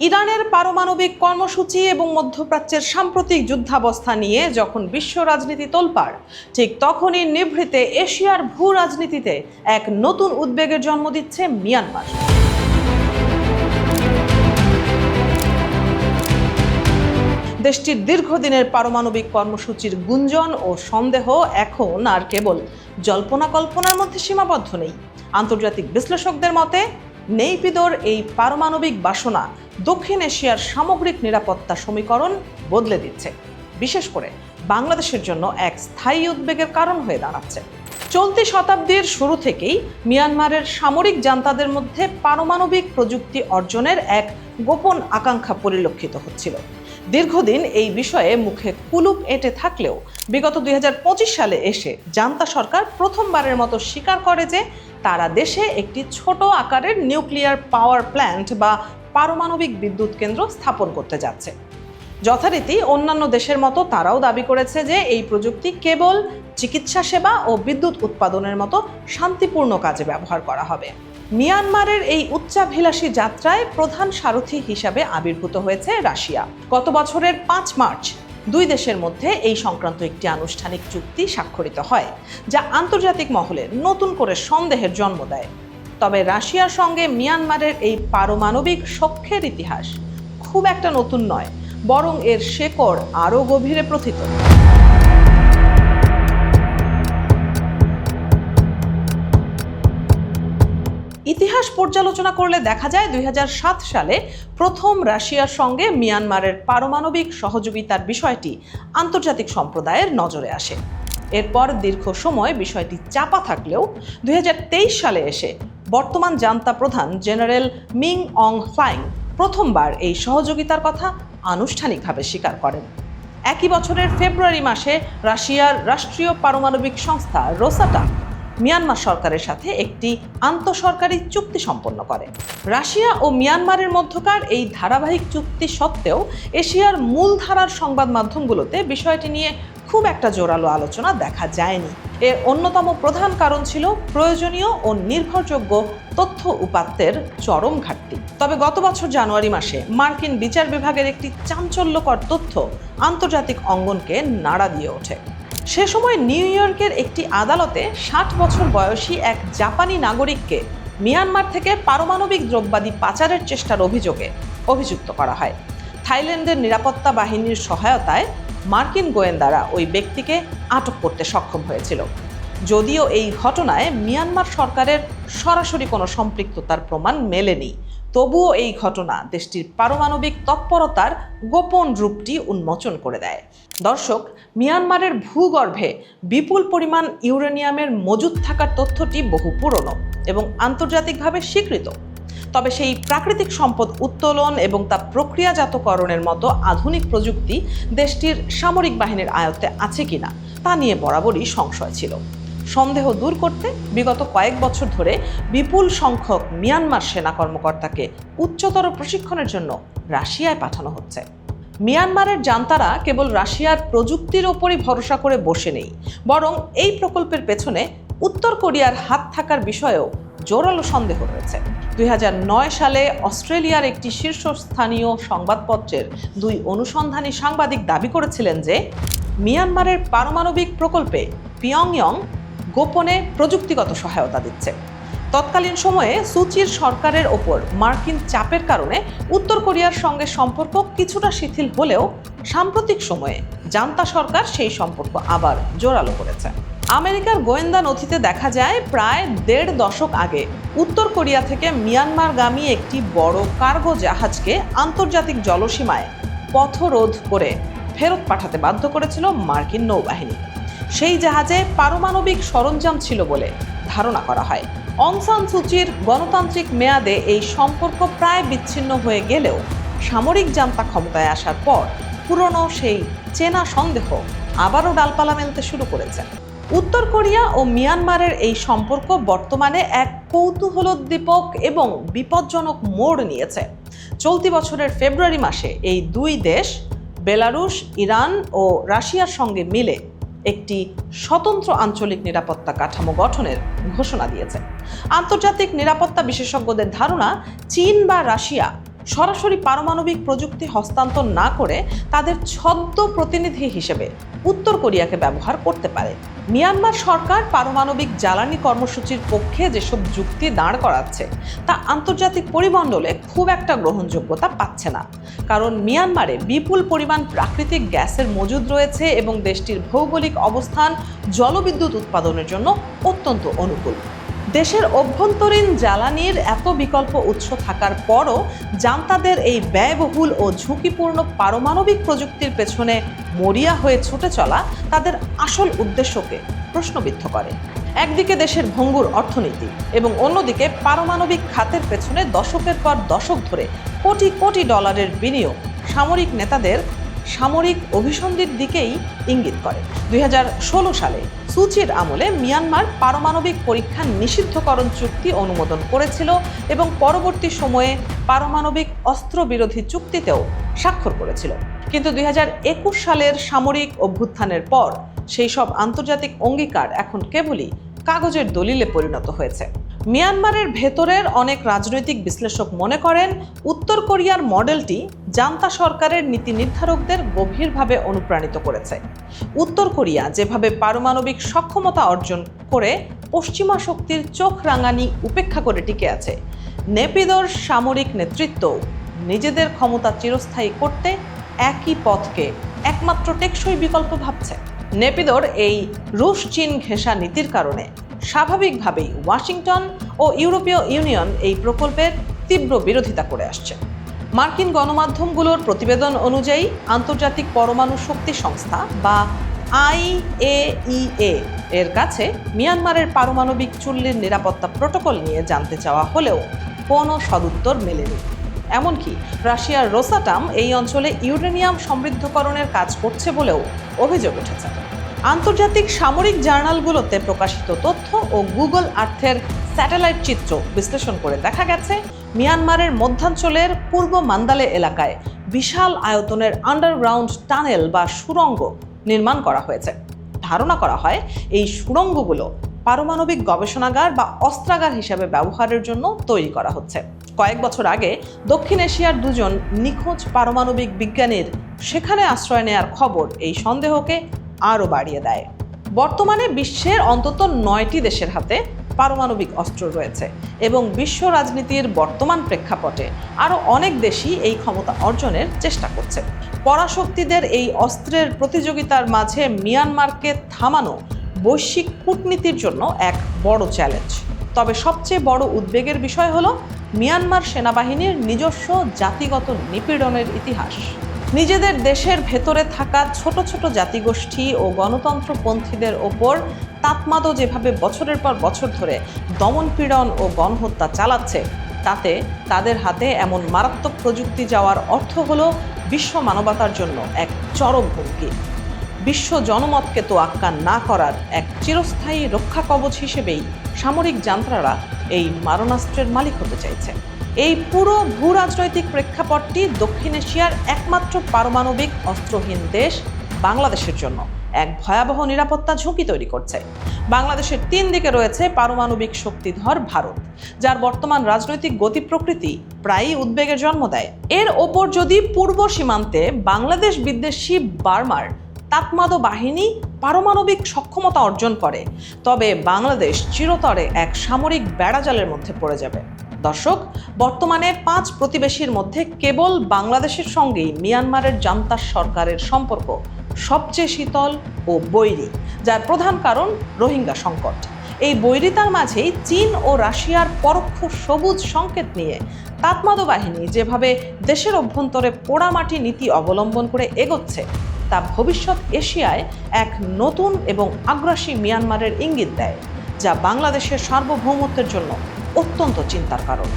ইরানের পারমাণবিক কর্মসূচি এবং মধ্যপ্রাচ্যের সাম্প্রতিক যুদ্ধাবস্থা নিয়ে যখন বিশ্ব রাজনীতি তোলপাড়, ঠিক তখনই নিভৃতে এশিয়ার ভূ রাজনীতিতে এক নতুন উদ্বেগের জন্ম দিচ্ছে মিয়ানমার। দেশটির দীর্ঘদিনের পারমাণবিক কর্মসূচির গুঞ্জন ও সন্দেহ এখন আর কেবল জল্পনা কল্পনার মধ্যে সীমাবদ্ধ নেই। আন্তর্জাতিক বিশ্লেষকদের মতে নেইপিদোর এই পারমাণবিক বাসনা দক্ষিণ এশিয়ার সামগ্রিক নিরাপত্তা সমীকরণ বদলে দিচ্ছে, বিশেষ করে বাংলাদেশের জন্য এক স্থায়ী উদ্বেগের কারণ হয়ে দাঁড়াচ্ছে। চলতি শতাব্দীর শুরু থেকেই মিয়ানমারের সামরিক জান্তাদের মধ্যে পারমাণবিক প্রযুক্তি অর্জনের এক গোপন আকাঙ্ক্ষা পরিলক্ষিত হচ্ছিল। দীর্ঘদিন এই বিষয়ে মুখে কুলুপ এঁটে থাকলেও বিগত 2025 সালে এসে জান্তা সরকার প্রথমবারের মতো স্বীকার করে যে তারা দেশে একটি ছোট আকারের নিউক্লিয়ার পাওয়ার প্ল্যান্ট বা পারমাণবিক বিদ্যুৎ কেন্দ্র স্থাপন করতে যাচ্ছে। যথারীতি অন্যান্য দেশের মতো তারাও দাবি করেছে যে এই প্রযুক্তি কেবল চিকিৎসা সেবা ও বিদ্যুৎ উৎপাদনের মতো শান্তিপূর্ণ কাজে ব্যবহার করা হবে। মিয়ানমারের এই উচ্চাভিলাষী যাত্রায় প্রধান সারথি হিসাবে আবির্ভূত হয়েছে রাশিয়া। গত বছরের 5 মার্চ দুই দেশের মধ্যে এই সংক্রান্ত একটি আনুষ্ঠানিক চুক্তি স্বাক্ষরিত হয়, যা আন্তর্জাতিক মহলে নতুন করে সন্দেহের জন্ম দেয়। তবে রাশিয়ার সঙ্গে মিয়ানমারের এই পারমাণবিক সখ্যের ইতিহাস খুব একটা নতুন নয়, বরং এর শেকড় আরও গভীরে প্রথিত। ইতিহাস পর্যালোচনা করলে দেখা যায় 2007 সালে প্রথম রাশিয়ার সঙ্গে মিয়ানমারের পারমাণবিক সহযোগিতার বিষয়টি আন্তর্জাতিক সম্প্রদায়ের নজরে আসে। এরপর দীর্ঘ সময় বিষয়টি চাপা থাকলেও 2023 সালে এসে বর্তমান জান্তা প্রধান জেনারেল মিং অং ফ্লাইং প্রথমবার এই সহযোগিতার কথা আনুষ্ঠানিকভাবে স্বীকার করেন। একই বছরের ফেব্রুয়ারি মাসে রাশিয়ার রাষ্ট্রীয় পারমাণবিক সংস্থা রোসাটাম মিয়ানমার সরকারের সাথে একটি আন্তঃসরকারি চুক্তি সম্পন্ন করে। রাশিয়া ও মিয়ানমারের মধ্যকার এই ধারাবাহিক চুক্তি সত্ত্বেও এশিয়ার মূলধারার সংবাদ মাধ্যমগুলোতে বিষয়টি নিয়ে খুব একটা জোরালো আলোচনা দেখা যায়নি। এর অন্যতম প্রধান কারণ ছিল প্রয়োজনীয় ও নির্ভরযোগ্য তথ্য উপাত্তের চরম ঘাটতি। তবে গত বছর জানুয়ারি মাসে মার্কিন বিচার বিভাগের একটি চাঞ্চল্যকর তথ্য আন্তর্জাতিক অঙ্গনকে নাড়া দিয়ে ওঠে। সে সময় নিউ ইয়র্কের একটি আদালতে 60 বছর বয়সী এক জাপানি নাগরিককে মিয়ানমার থেকে পারমাণবিক দ্রব্যাদি পাচারের চেষ্টার অভিযোগে অভিযুক্ত করা হয়। থাইল্যান্ডের নিরাপত্তা বাহিনীর সহায়তায় মার্কিন গোয়েন্দারা ওই ব্যক্তিকে আটক করতে সক্ষম হয়েছিল। যদিও এই ঘটনায় মিয়ানমার সরকারের সরাসরি কোনো সম্পৃক্ততার প্রমাণ মেলেনি, তবুও এই ঘটনা দেশটির পারমাণবিক তৎপরতার গোপন রূপটি উন্মোচন করে দেয়। দর্শক, মিয়ানমারের ভূগর্ভে বিপুল পরিমাণ ইউরেনিয়ামের মজুদ থাকার তথ্যটি বহু পুরনো এবং আন্তর্জাতিকভাবে স্বীকৃত। তবে সেই প্রাকৃতিক সম্পদ উত্তোলন এবং তা প্রক্রিয়াজাতকরণের মতো আধুনিক প্রযুক্তি দেশটির সামরিক বাহিনীর আয়ত্তে আছে কিনা তা নিয়ে বরাবরই সংশয় ছিল। সন্দেহ দূর করতে বিগত কয়েক বছর ধরে বিপুল সংখ্যক মিয়ানমার সেনা কর্মকর্তাকে উচ্চতর প্রশিক্ষণের জন্য রাশিয়ায় পাঠানো হচ্ছে। মিয়ানমারের জান্তারা কেবল রাশিয়ার প্রযুক্তির ওপরই ভরসা করে বসে নেই, বরং এই প্রকল্পের পেছনে উত্তর কোরিয়ার হাত থাকার বিষয়েও জোরালো সন্দেহ রয়েছে। 2009 সালে অস্ট্রেলিয়ার একটি শীর্ষস্থানীয় সংবাদপত্রের 2 অনুসন্ধানী সাংবাদিক দাবি করেছিলেন যে মিয়ানমারের পারমাণবিক প্রকল্পে পিয়ংইয়ং গোপনে প্রযুক্তিগত সহায়তা দিচ্ছে। তৎকালীন সময়ে সুচির সরকারের ওপর মার্কিন চাপের কারণে উত্তর কোরিয়ার সঙ্গে সম্পর্ক কিছুটা শিথিল হলেও সাম্প্রতিক সময়ে জান্তা সরকার সেই সম্পর্ক আবার জোরালো করেছে। আমেরিকার গোয়েন্দা নথিতে দেখা যায় প্রায় 1.5 দশক আগে উত্তর কোরিয়া থেকে মিয়ানমারগামী একটি বড় কার্গো জাহাজকে আন্তর্জাতিক জলসীমায় পথরোধ করে ফেরত পাঠাতে বাধ্য করেছিল মার্কিন নৌবাহিনী। সেই জাহাজে পারমাণবিক সরঞ্জাম ছিল বলে ধারণা করা হয়। অং সান সুচির গণতান্ত্রিক মেয়াদে এই সম্পর্ক প্রায় বিচ্ছিন্ন হয়ে গেলেও সামরিক জান্তা ক্ষমতায় আসার পর পুরনো সেই চেনা সন্দেহ আবারও ডালপালা মেলতে শুরু করেছে। উত্তর কোরিয়া ও মিয়ানমারের এই সম্পর্ক বর্তমানে এক কৌতূহলোদ্দীপক এবং বিপজ্জনক মোড় নিয়েছে। চলতি বছরের ফেব্রুয়ারি মাসে এই দুই দেশ বেলারুশ, ইরান ও রাশিয়ার সঙ্গে মিলে একটি স্বতন্ত্র আঞ্চলিক নিরাপত্তা কাঠামো গঠনের ঘোষণা দিয়েছে। আন্তর্জাতিক নিরাপত্তা বিশেষজ্ঞদের ধারণা, চীন বা রাশিয়া সরাসরি পারমাণবিক প্রযুক্তি হস্তান্তর না করে তাদের ছদ্ম প্রতিনিধি হিসেবে উত্তর কোরিয়াকে ব্যবহার করতে পারে। মিয়ানমার সরকার পারমাণবিক জ্বালানি কর্মসূচির পক্ষে যেসব যুক্তি দাঁড় করাচ্ছে তা আন্তর্জাতিক পরিমণ্ডলে খুব একটা গ্রহণযোগ্যতা পাচ্ছে না, কারণ মিয়ানমারে বিপুল পরিমাণ প্রাকৃতিক গ্যাসের মজুদ রয়েছে এবং দেশটির ভৌগোলিক অবস্থান জলবিদ্যুৎ উৎপাদনের জন্য অত্যন্ত অনুকূল। দেশের অভ্যন্তরীণ জ্বালানির এত বিকল্প উৎস থাকার পরও জান্তাদের এই ব্যয়বহুল ও ঝুঁকিপূর্ণ পারমাণবিক প্রযুক্তির পেছনে মরিয়া হয়ে ছুটে চলা তাদের আসল উদ্দেশ্যকে প্রশ্নবিদ্ধ করে। একদিকে দেশের ভঙ্গুর অর্থনীতি এবং অন্যদিকে পারমাণবিক খাতের পেছনে দশকের পর দশক ধরে কোটি কোটি ডলারের বিনিয়োগ সামরিক নেতাদের সামরিক অভিসন্ধির দিকেই ইঙ্গিত করে। 2016 সালে সুচির আমলে মিয়ানমার পারমাণবিক পরীক্ষা নিষিদ্ধকরণ চুক্তি অনুমোদন করেছিল এবং পরবর্তী সময়ে পারমাণবিক অস্ত্র বিরোধী চুক্তিতেও স্বাক্ষর করেছিল। কিন্তু 2021 সালের সামরিক অভ্যুত্থানের পর সেই সব আন্তর্জাতিক অঙ্গীকার এখন কেবলই কাগজের দলিলে পরিণত হয়েছে। মিয়ানমারের ভেতরের অনেক রাজনৈতিক বিশ্লেষক মনে করেন উত্তর কোরিয়ার মডেলটি জান্তা সরকারের নীতি নির্ধারকদের গভীরভাবে অনুপ্রাণিত করেছে। উত্তর কোরিয়া যেভাবে পারমাণবিক সক্ষমতা অর্জন করে পশ্চিমা শক্তির চোখ রাঙানি উপেক্ষা করে টিকে আছে, নেপিদোর সামরিক নেতৃত্ব নিজেদের ক্ষমতা চিরস্থায়ী করতে একই পথকে একমাত্র টেকসই বিকল্প ভাবছে। নেপিদোর এই রুশ চীন ঘেঁষা নীতির কারণে স্বাভাবিকভাবেই ওয়াশিংটন ও ইউরোপীয় ইউনিয়ন এই প্রকল্পের তীব্র বিরোধিতা করে আসছে। মার্কিন গণমাধ্যমগুলোর প্রতিবেদন অনুযায়ী আন্তর্জাতিক পরমাণু শক্তি সংস্থা বা IAEA এর কাছে মিয়ানমারের পারমাণবিক চুল্লির নিরাপত্তা প্রটোকল নিয়ে জানতে চাওয়া হলেও কোনো সদুত্তর মেলেনি। এমনকি রাশিয়ার রোসাটাম এই অঞ্চলে ইউরেনিয়াম সমৃদ্ধকরণের কাজ করছে বলেও অভিযোগ উঠেছে। আন্তর্জাতিক সামরিক জার্নালগুলোতে প্রকাশিত তথ্য ও গুগল আর্থের স্যাটেলাইট চিত্র বিশ্লেষণ করে দেখা গেছে মিয়ানমারের মধ্যাঞ্চলের পূর্ব মান্দালে এলাকায় বিশাল আয়তনের আন্ডারগ্রাউন্ড টানেল বা সুড়ঙ্গ নির্মাণ করা হয়েছে। ধারণা করা হয় এই সুড়ঙ্গগুলো পারমাণবিক গবেষণাগার বা অস্ত্রাগার হিসেবে ব্যবহারের জন্য তৈরি করা হচ্ছে। কয়েক বছর আগে দক্ষিণ এশিয়ার দুজন নিখোঁজ পারমাণবিক বিজ্ঞানীর সেখানে আশ্রয় নেয়ার খবর এই সন্দেহকে আরও বাড়িয়ে দেয়। বর্তমানে বিশ্বের অন্তত 9টি দেশের হাতে পারমাণবিক অস্ত্র রয়েছে এবং বিশ্ব রাজনীতির বর্তমান প্রেক্ষাপটে আরও অনেক দেশই এই ক্ষমতা অর্জনের চেষ্টা করছে। পরাশক্তিদের এই অস্ত্রের প্রতিযোগিতার মাঝে মিয়ানমারকে থামানো বৈশ্বিক কূটনীতির জন্য এক বড় চ্যালেঞ্জ। তবে সবচেয়ে বড় উদ্বেগের বিষয় হলো মিয়ানমার সেনাবাহিনীর নিজস্ব জাতিগত নিপীড়নের ইতিহাস। নিজেদের দেশের ভেতরে থাকা ছোট ছোট জাতিগোষ্ঠী ও গণতন্ত্রপন্থীদের ওপর তাতমাদো যেভাবে বছরের পর বছর ধরে দমনপীড়ন ও গণহত্যা চালাচ্ছে, তাতে তাদের হাতে এমন মারাত্মক প্রযুক্তি যাওয়ার অর্থ হলো বিশ্ব মানবতার জন্য এক চরম হুমকি। বিশ্ব জনমতকে তোয়াক্কা না করার এক চিরস্থায়ী রক্ষা কবচ হিসেবেই সামরিক জান্ত্রারা এই মারণাস্ত্রের মালিক হতে চাইছে। এই পুরো ভূরাজনৈতিক প্রেক্ষাপটটি দক্ষিণ এশিয়ার একমাত্র পারমাণবিক অস্ত্রহীন দেশ বাংলাদেশের জন্য এক ভয়াবহ নিরাপত্তা ঝুঁকি তৈরি করছে। বাংলাদেশের 3 দিকে রয়েছে পারমাণবিক শক্তিধর ভারত, যার বর্তমান রাজনৈতিক গতি প্রকৃতি প্রায়ই উদ্বেগের জন্ম দেয়। এর ওপর যদি পূর্ব সীমান্তে বাংলাদেশ বিদ্বেষী বার্মার তাতমাদো বাহিনী পারমাণবিক সক্ষমতা অর্জন করে, তবে বাংলাদেশ চিরতরে এক সামরিক বেড়াজালের মধ্যে পড়ে যাবে। দর্শক, বর্তমানে 5 প্রতিবেশীর মধ্যে কেবল বাংলাদেশের সঙ্গেই মিয়ানমারের জান্তা সরকারের সম্পর্ক সবচেয়ে শীতল ও বৈরী, যার প্রধান কারণ রোহিঙ্গা সংকট। এই বৈরিতার মাঝেই চীন ও রাশিয়ার পরোক্ষ সবুজ সংকেত নিয়ে তাতমাদো বাহিনী যেভাবে দেশের অভ্যন্তরে পোড়ামাটি নীতি অবলম্বন করে এগোচ্ছে, তা ভবিষ্যৎ এশিয়ায় এক নতুন এবং আগ্রাসী মিয়ানমারের ইঙ্গিত দেয়, যা বাংলাদেশের সার্বভৌমত্বের জন্য অত্যন্ত চিন্তার কারণ।